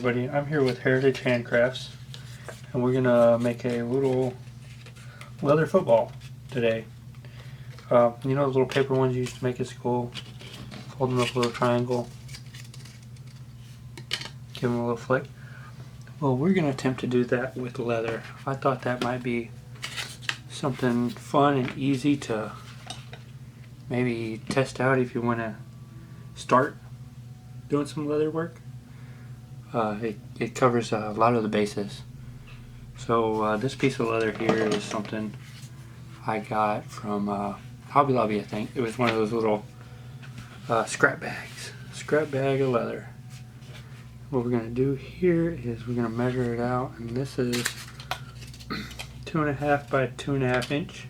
everybody, I'm here with Heritage Handcrafts and we're gonna make a little leather football today. You know those little paper ones you used to make at school? Fold them up a little triangle, give them a little flick. Well, we're gonna attempt to do that with leather. I thought that might be something fun and easy to maybe test out if you want to start doing some leather work. It covers a lot of the bases. So this piece of leather here is something I got from Hobby Lobby, I think. It was one of those little scrap bags. Scrap bag of leather. What we're going to do here is we're going to measure it out, and this is 2.5 by 2.5 inch.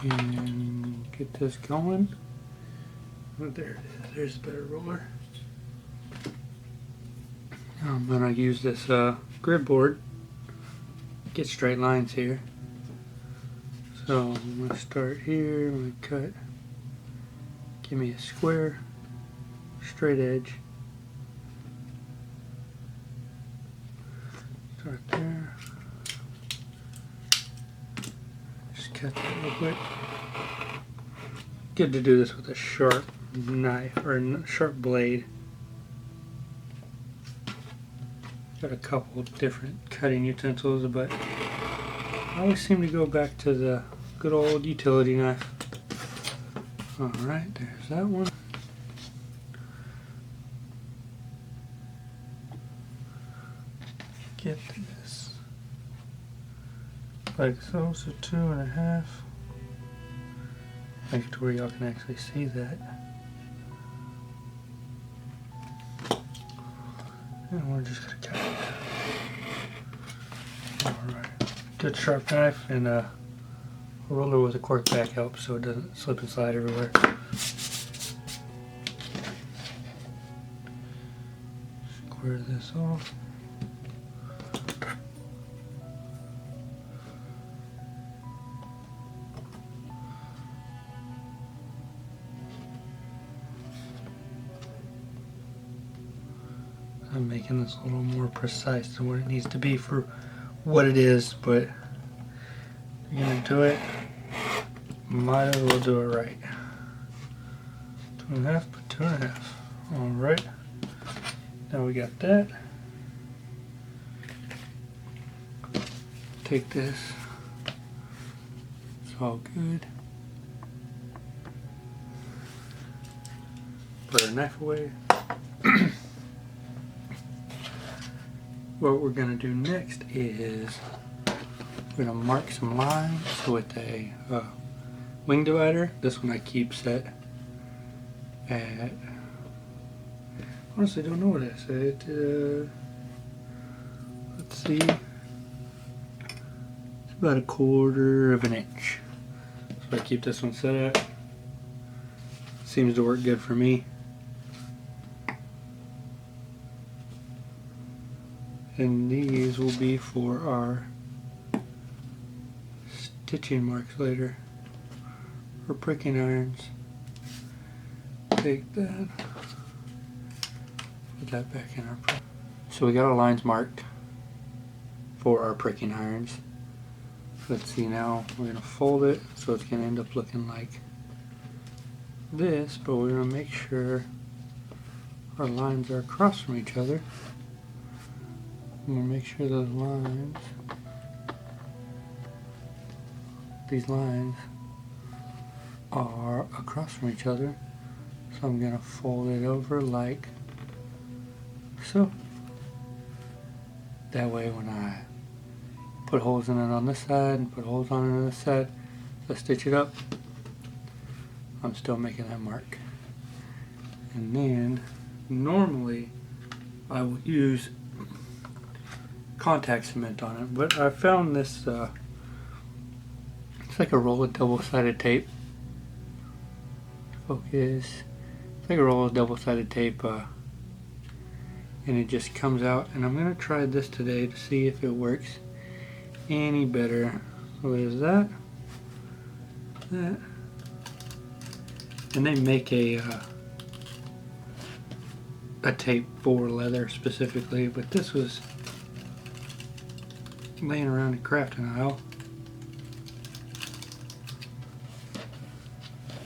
And get this going. Oh, there it is. There's a better roller. Now I'm going to use this grid board. Get straight lines here. So I'm going to start here. I'm going to cut. Give me a square, straight edge. Start there. Just cut that real quick. Good to do this with a sharp knife or a sharp blade. Got a couple of different cutting utensils, but I always seem to go back to the good old utility knife. Alright, there's that one. Get this like so, so 2.5. Make it to where y'all can actually see that. And we're just gonna cut it. Alright. Good sharp knife and a roller with a cork back helps so it doesn't slip and slide everywhere. Square this off. I'm making this a little more precise than what it needs to be for what it is, but if you're gonna do it, might as well do it right. 2.5 by 2.5. Alright. Now we got that. Take this. It's all good. Put our knife away. What we're going to do next is we're going to mark some lines with a wing divider. This one I keep set at, honestly don't know what it's at, let's see, it's about 1/4 of an inch. So I keep this one set at. Seems to work good for me. And these will be for our stitching marks later, or pricking irons. Take that, put that back in our prick. So we got our lines marked for our pricking irons. Let's see, now we're going to fold it so it's going to end up looking like this, but we're going to make sure our lines are across from each other. I'm going to make sure those lines, these lines are across from each other. So I'm going to fold it over like so. That way when I put holes in it on this side and put holes on it on this side, if I stitch it up, I'm still making that mark. And then normally I will use contact cement on it, but I found this it's like a roll of double-sided tape. Focus. It's like a roll of double-sided tape, and it just comes out, and I'm gonna try this today to see if it works any better. So there's that, and they make a a tape for leather specifically, but this was laying around the crafting aisle.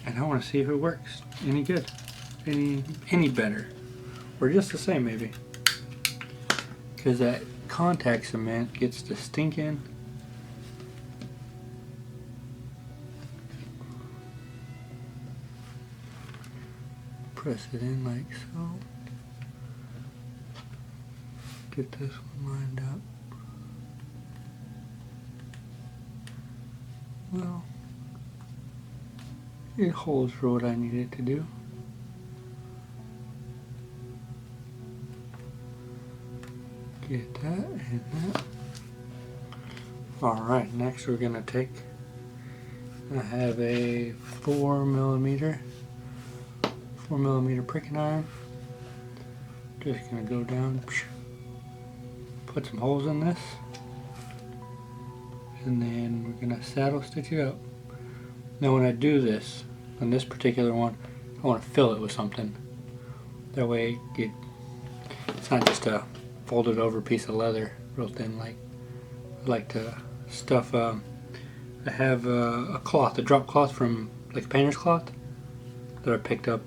And I want to see if it works any good, any better, or just the same maybe. Because that contact cement gets to stinking. Press it in like so. Get this one lined up. Well, it holds for what I need it to do. Get that and that. Alright, next we're going to take, I have a 4mm pricking iron. Just going to go down, put some holes in this, and then we're going to saddle stitch it up. Now when I do this, on this particular one, I want to fill it with something. That way it's not just a folded over piece of leather, real thin. Like I like to stuff. I have a cloth, a drop cloth from like a painter's cloth that I picked up,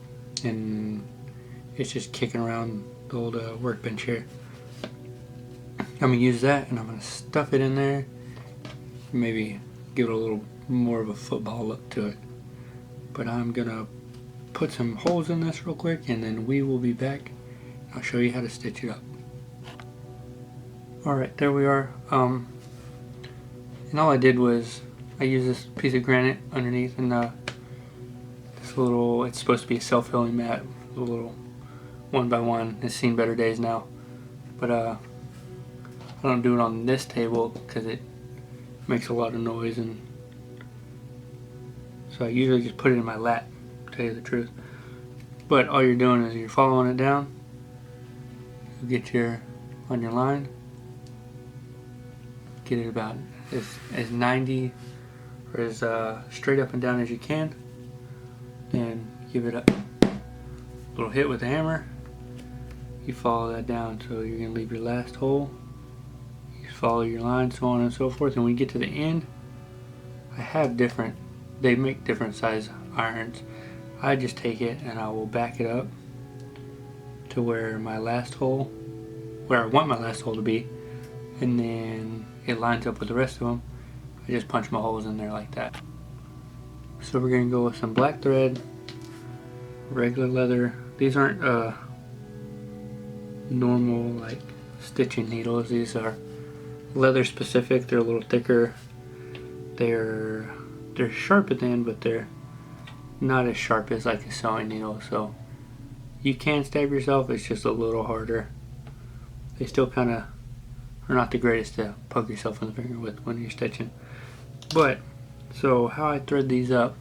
and it's just kicking around the old workbench here. I'm gonna use that, and I'm gonna stuff it in there. Maybe give it a little more of a football look to it. But I'm gonna put some holes in this real quick, and then we will be back. I'll show you how to stitch it up. Alright, there we are. And all I did was I used this piece of granite underneath, and this little, it's supposed to be a self-filling mat, a little 1x1. It's seen better days now, but I don't do it on this table because it makes a lot of noise, and so I usually just put it in my lap, to tell you the truth. But all you're doing is you're following it down. You get on your line, get it about as 90 or as straight up and down as you can, and give it a little hit with the hammer. You follow that down, so you're going to leave your last hole. You follow your line, so on and so forth. And when you get to the end, they make different size irons. I just take it and I will back it up to where I want my last hole to be, and then it lines up with the rest of them. I just punch my holes in there like that. So we're going to go with some black thread, regular leather. These aren't normal like stitching needles. These are leather specific. They're a little thicker. They're sharp at the end, but they're not as sharp as like a sewing needle. So you can stab yourself. It's just a little harder. They still kind of are not the greatest to poke yourself in the finger with when you're stitching. But so how I thread these up,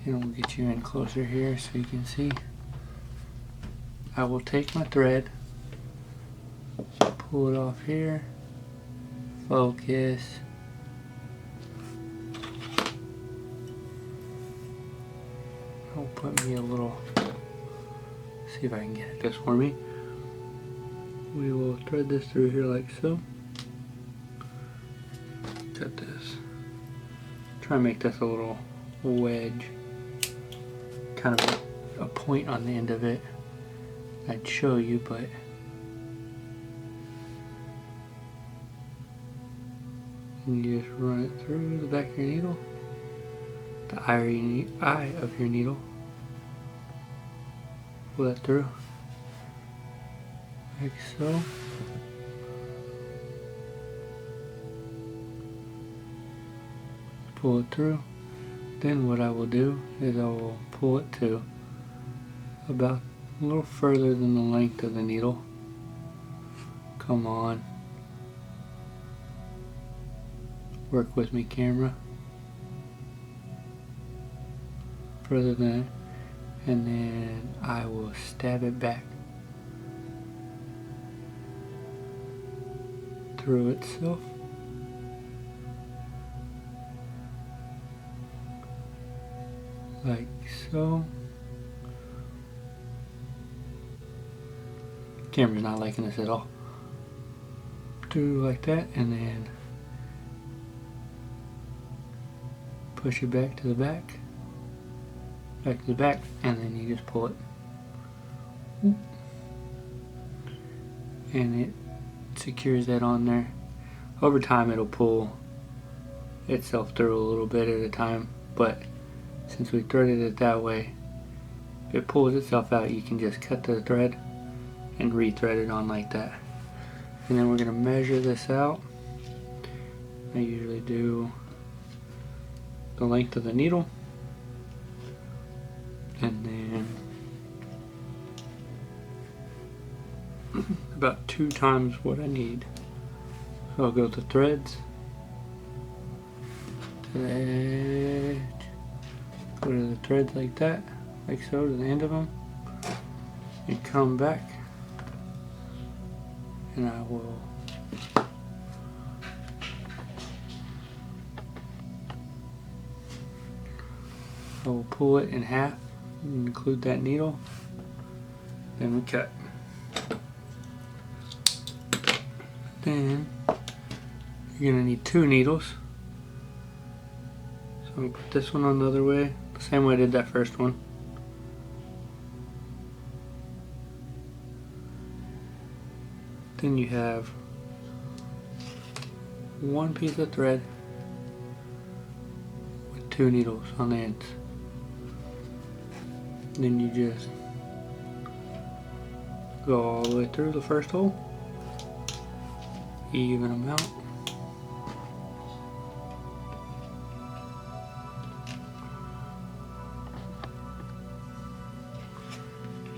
and we'll get you in closer here so you can see. I will take my thread, pull it off here, focus, I'll put me a little, see if I can get this for me. We will thread this through here like so. Cut this. Try and make this a little wedge, kind of a point on the end of it. I'd show you, but you just run it through the back of your needle, the eye of your needle. Pull that through like so. Pull it through. Then what I will do is I will pull it to about a little further than the length of the needle. Come on. Work with me, camera. Further than that. And then I will stab it back through itself. Like so. Camera's not liking this at all. Do like that, and then push it back to the back, back to the back, and then you just pull it. And it secures that on there. Over time it'll pull itself through a little bit at a time, but since we threaded it that way, if it pulls itself out, you can just cut the thread and re-thread it on like that. And then we're going to measure this out. I usually do the length of the needle, and then about 2 times what I need. So I'll go to threads, to the edge, go to the threads like that, like so, to the end of them, and come back, and I will pull it in half and include that needle, then we cut. Then you're going to need 2 needles. So I'm going to put this one on the other way, the same way I did that first one. Then you have 1 piece of thread with 2 needles on the ends. Then you just go all the way through the first hole, even them out.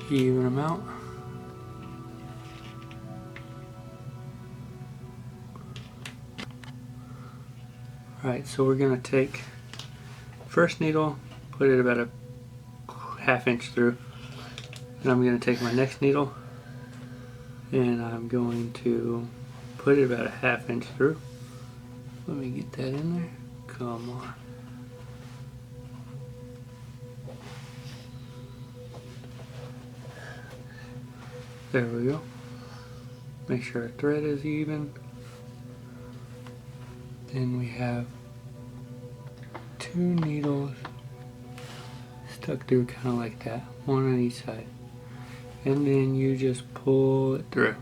Even them out. Alright, so we're going to take first needle, put it about a ½ inch through, and I'm going to take my next needle and I'm going to put it about a ½ inch through. Let me get that in there. Come on. There we go. Make sure our thread is even. Then we have 2 needles stuck through kind of like that, 1 on each side. And then you just pull it through.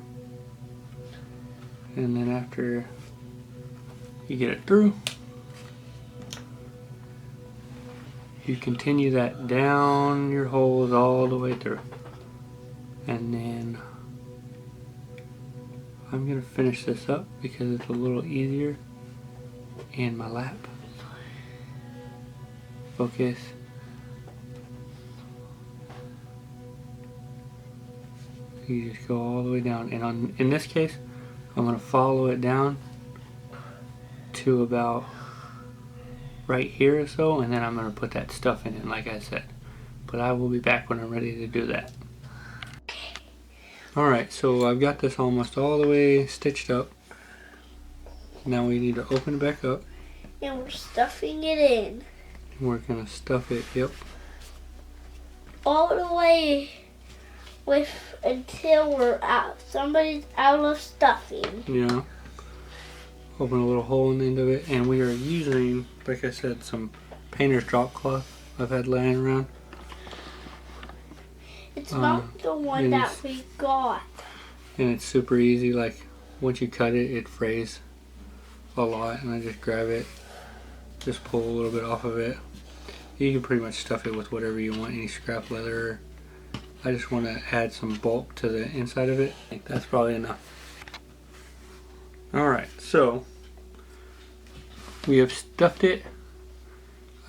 And then after you get it through, you continue that down your holes all the way through. And then I'm going to finish this up because it's a little easier in my lap. Focus. You just go all the way down, and in this case I'm going to follow it down to about right here or so, and then I'm going to put that stuff in it like I said. But I will be back when I'm ready to do that. Alright, so I've got this almost all the way stitched up. Now we need to open it back up. And we're stuffing it in. We're going to stuff it, yep. All the way until we're out. Somebody's out of stuffing. Yeah. Open a little hole in the end of it, and we are using, like I said, some painter's drop cloth I've had laying around. It's not the one that we got. And it's super easy, like once you cut it, it frays a lot, and I just grab it, just pull a little bit off of it. You can pretty much stuff it with whatever you want, any scrap leather. I just want to add some bulk to the inside of it. I think that's probably enough. Alright, so we have stuffed it.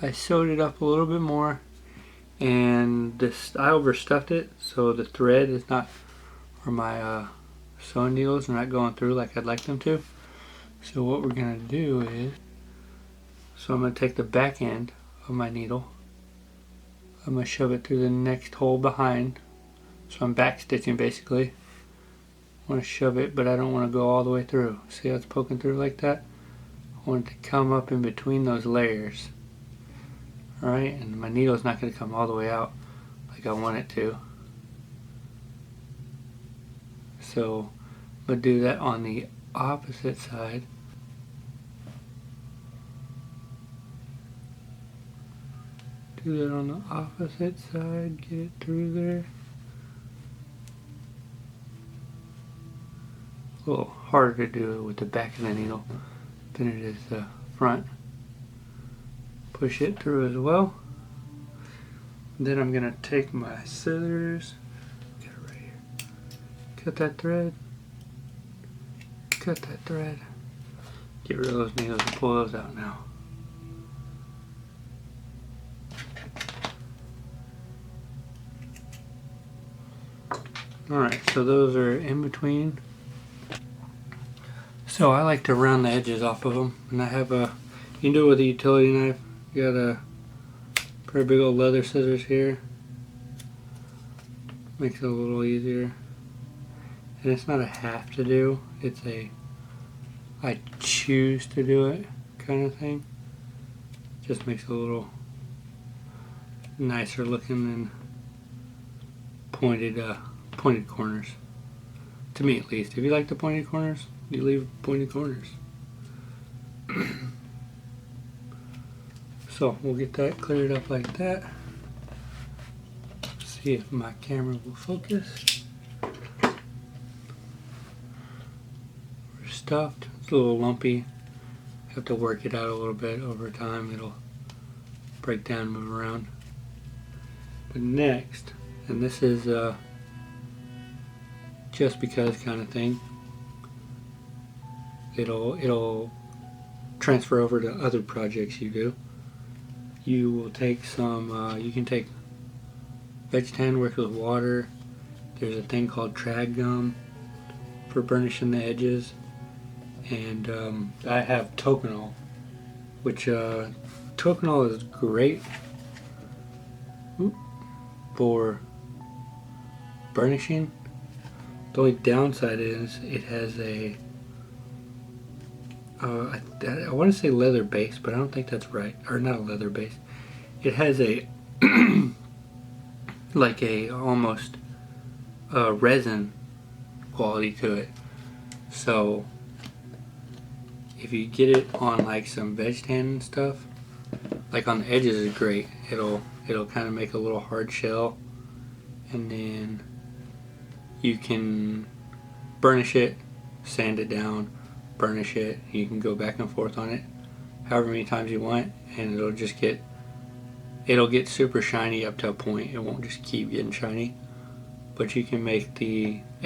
I sewed it up a little bit more, and I overstuffed it so the thread is not, or my sewing needles are not going through like I'd like them to. So what we're going to do is, so I'm going to take the back end of my needle, I'm going to shove it through the next hole behind, so I'm back stitching basically. I want to shove it, but I don't want to go all the way through. See how it's poking through like that? I want it to come up in between those layers. Alright, and my needle's not going to come all the way out like I want it to. So I'm going to do that on the opposite side. Do that on the opposite side, get it through there. A little harder to do it with the back of the needle than it is the front. Push it through as well. Then I'm gonna take my scissors, get it right here, cut that thread, cut that thread, get rid of those needles and pull those out now. Alright, so those are in between. So I like to round the edges off of them, and I have a, you can do it with a utility knife. You got a pair of big old leather scissors here. Makes it a little easier. And it's not a have to do, it's a I choose to do it kind of thing. Just makes it a little nicer looking than pointed corners. To me at least. If you like the pointed corners, you leave pointed corners. So we'll get that cleared up like that. See if my camera will focus. We're stuffed. It's a little lumpy. Have to work it out a little bit over time. It'll break down, move around. But next, and this is just because kind of thing. It'll transfer over to other projects you do. You will take some, you can take veg tan, work with water. There's a thing called trag gum for burnishing the edges. And I have Tokonol, which Tokonol is great for burnishing. The only downside is it has a I want to say leather base, but I don't think that's right. Or not a leather base. It has a like a almost resin quality to it. So if you get it on like some veg tan and stuff, like on the edges is great. It'll kind of make a little hard shell, and then you can burnish it, sand it down, burnish it. You can go back and forth on it however many times you want, and it'll get super shiny up to a point. It won't just keep getting shiny, but you can make the